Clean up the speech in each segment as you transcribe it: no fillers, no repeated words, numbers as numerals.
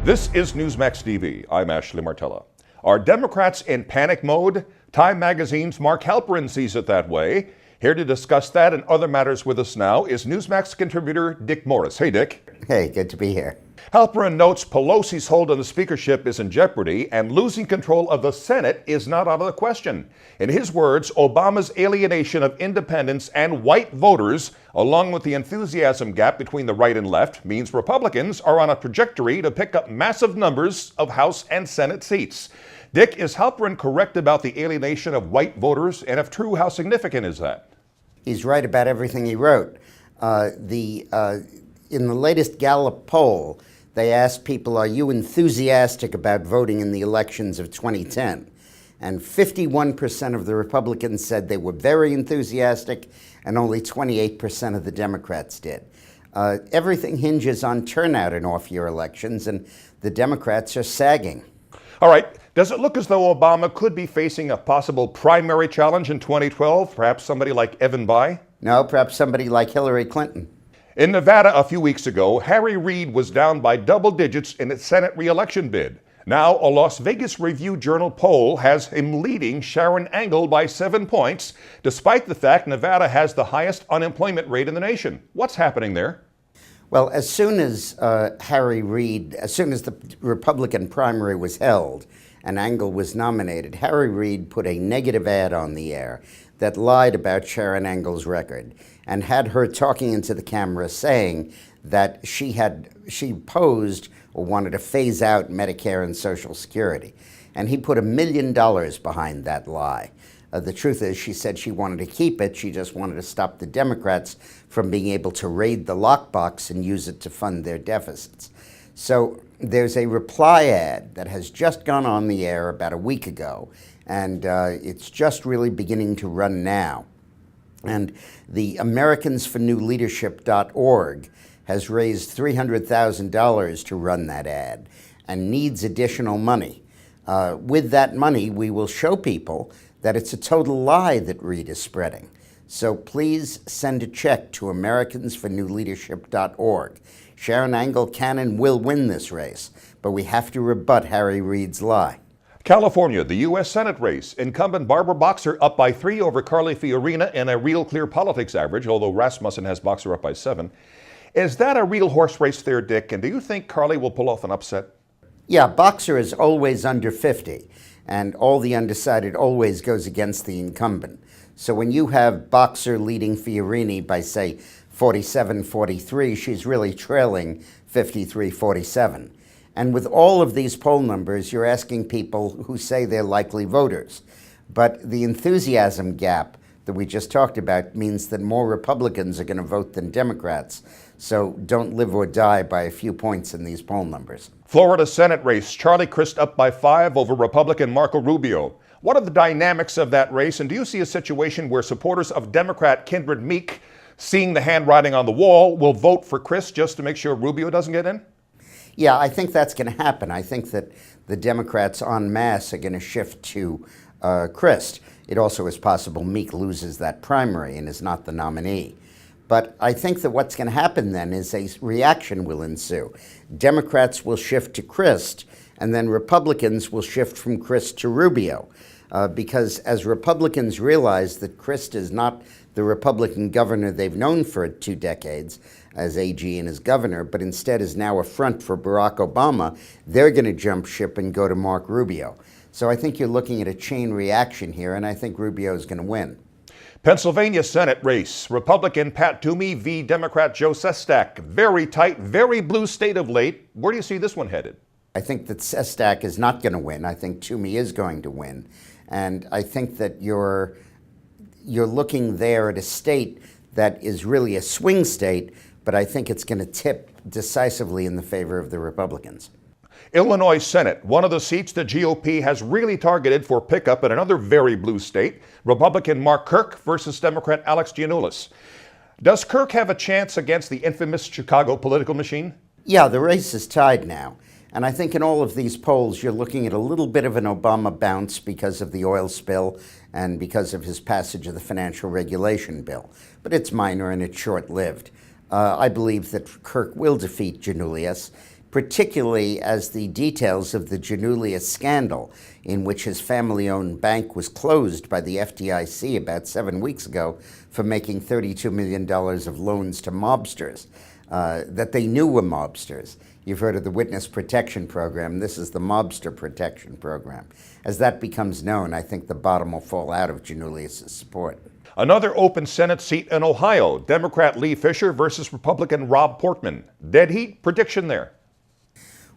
This is Newsmax TV. I'm Ashley Martella. Are Democrats in panic mode? Time Magazine's Mark Halperin sees it that way. Here to discuss that and other matters with us now is Newsmax contributor Dick Morris. Hey, Dick. Hey, good to be here. Halperin notes Pelosi's hold on the speakership is in jeopardy and losing control of the Senate is not out of the question. In his words, Obama's alienation of independents and white voters, along with the enthusiasm gap between the right and left, means Republicans are on a trajectory to pick up massive numbers of House and Senate seats. Dick, is Halperin correct about the alienation of white voters? And if true, how significant is that? He's right about everything he wrote. In the latest Gallup poll, they asked people, are you enthusiastic about voting in the elections of 2010? And 51% of the Republicans said they were very enthusiastic, and only 28% of the Democrats did. Everything hinges on turnout in off-year elections, and the Democrats are sagging. All right. Does it look as though Obama could be facing a possible primary challenge in 2012? Perhaps somebody like Evan Bayh? No, perhaps somebody like Hillary Clinton. In Nevada a few weeks ago, Harry Reid was down by double digits in its Senate re-election bid. Now, a Las Vegas Review-Journal poll has him leading Sharron Angle by 7 points, despite the fact Nevada has the highest unemployment rate in the nation. What's happening there? Well, as soon as the Republican primary was held and Angle was nominated, Harry Reid put a negative ad on the air that lied about Sharron Angle's record and had her talking into the camera saying that she posed or wanted to phase out Medicare and Social Security. And he put $1 million behind that lie. The truth is, she said she wanted to keep it. She just wanted to stop the Democrats from being able to raid the lockbox and use it to fund their deficits. So there's a reply ad that has just gone on the air about a week ago, and it's just really beginning to run now. And the AmericansForNewLeadership.org has raised $300,000 to run that ad and needs additional money. With that money, we will show people that it's a total lie that Reid is spreading. So please send a check to AmericansForNewLeadership.org. Sharron Angle can and will win this race, but we have to rebut Harry Reid's lie. California, the U.S. Senate race. Incumbent Barbara Boxer up by 3 over Carly Fiorina in a Real Clear Politics average, although Rasmussen has Boxer up by 7. Is that a real horse race there, Dick? And do you think Carly will pull off an upset? Yeah, Boxer is always under 50, and all the undecided always goes against the incumbent. So when you have Boxer leading Fiorini by, say, 47-43, she's really trailing 53-47. And with all of these poll numbers, you're asking people who say they're likely voters. But the enthusiasm gap that we just talked about means that more Republicans are going to vote than Democrats. So don't live or die by a few points in these poll numbers. Florida Senate race. Charlie Crist up by 5 over Republican Marco Rubio. What are the dynamics of that race? And do you see a situation where supporters of Democrat Kindred Meek, seeing the handwriting on the wall, will vote for Crist just to make sure Rubio doesn't get in? Yeah, I think that's going to happen. I think that the Democrats en masse are going to shift to Crist. It also is possible Meek loses that primary and is not the nominee. But I think that what's going to happen then is a reaction will ensue. Democrats will shift to Crist, and then Republicans will shift from Crist to Rubio. Because as Republicans realize that Crist is not the Republican governor they've known for 2 decades as AG and as governor, but instead is now a front for Barack Obama, they're going to jump ship and go to Mark Rubio. So I think you're looking at a chain reaction here, and I think Rubio is going to win. Pennsylvania Senate race. Republican Pat Toomey v. Democrat Joe Sestak. Very tight, very blue state of late. Where do you see this one headed? I think that Sestak is not going to win. I think Toomey is going to win. And I think that you're looking there at a state that is really a swing state, but I think it's going to tip decisively in the favor of the Republicans. Illinois Senate, one of the seats the GOP has really targeted for pickup in another very blue state, Republican Mark Kirk versus Democrat Alex Giannoulis. Does Kirk have a chance against the infamous Chicago political machine? Yeah, the race is tied now. And I think in all of these polls, you're looking at a little bit of an Obama bounce because of the oil spill and because of his passage of the financial regulation bill. But it's minor and it's short-lived. I believe that Kirk will defeat Giannoulis particularly as the details of the Janulius scandal, in which his family-owned bank was closed by the FDIC about 7 weeks ago for making $32 million of loans to mobsters that they knew were mobsters. You've heard of the Witness Protection Program. This is the Mobster Protection Program. As that becomes known, I think the bottom will fall out of Janulius' support. Another open Senate seat in Ohio, Democrat Lee Fisher versus Republican Rob Portman. Dead heat prediction there.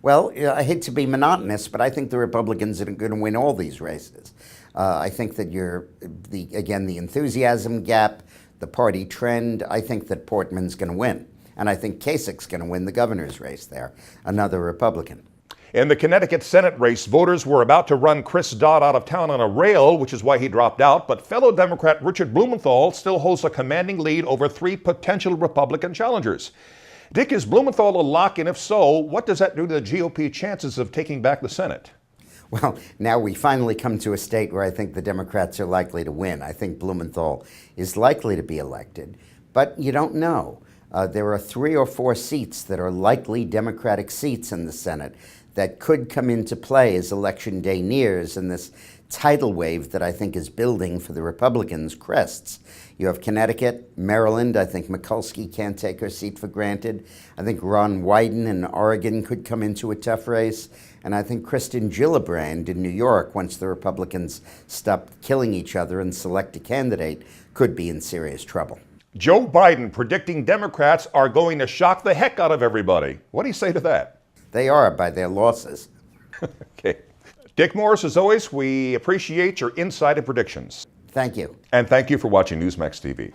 Well, I hate to be monotonous, but I think the Republicans are going to win all these races. I think that the enthusiasm gap, the party trend, I think that Portman's going to win. And I think Kasich's going to win the governor's race there, another Republican. In the Connecticut Senate race, voters were about to run Chris Dodd out of town on a rail, which is why he dropped out, but fellow Democrat Richard Blumenthal still holds a commanding lead over 3 potential Republican challengers. Dick, is Blumenthal a lock? And if so, what does that do to the GOP chances of taking back the Senate? Well, now we finally come to a state where I think the Democrats are likely to win. I think Blumenthal is likely to be elected, but you don't know. There are 3 or 4 seats that are likely Democratic seats in the Senate that could come into play as Election Day nears, and this tidal wave that I think is building for the Republicans crests. You have Connecticut, Maryland. I think Mikulski can't take her seat for granted. I think Ron Wyden in Oregon could come into a tough race. And I think Kristen Gillibrand in New York, once the Republicans stop killing each other and select a candidate, could be in serious trouble. Joe Biden predicting Democrats are going to shock the heck out of everybody. What do you say to that? They are, by their losses. Okay. Dick Morris, as always, we appreciate your insight and predictions. Thank you. And thank you for watching Newsmax TV.